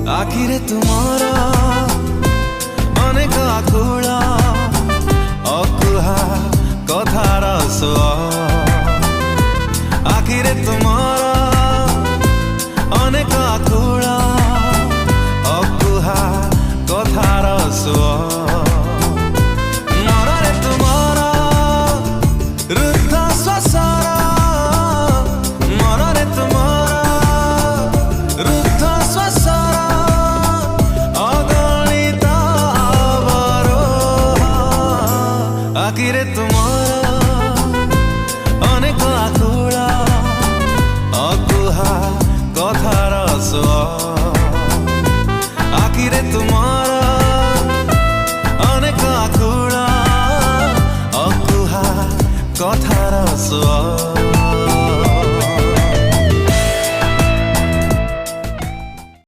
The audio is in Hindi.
आखिरे तुमारा अनेक आकुला अकुहा कथार सुआ आखिरे तुमारा अनेक आकुला अकुहा कथार सुआ मନରେ तुमारा रुद्ध श्वासर मନରେ तुमारा रुद्ध श्वासर अगणित अवरोह आखिरे तुमारा अनेक आकुला अकुहा कथार सुआ आखिरे तुम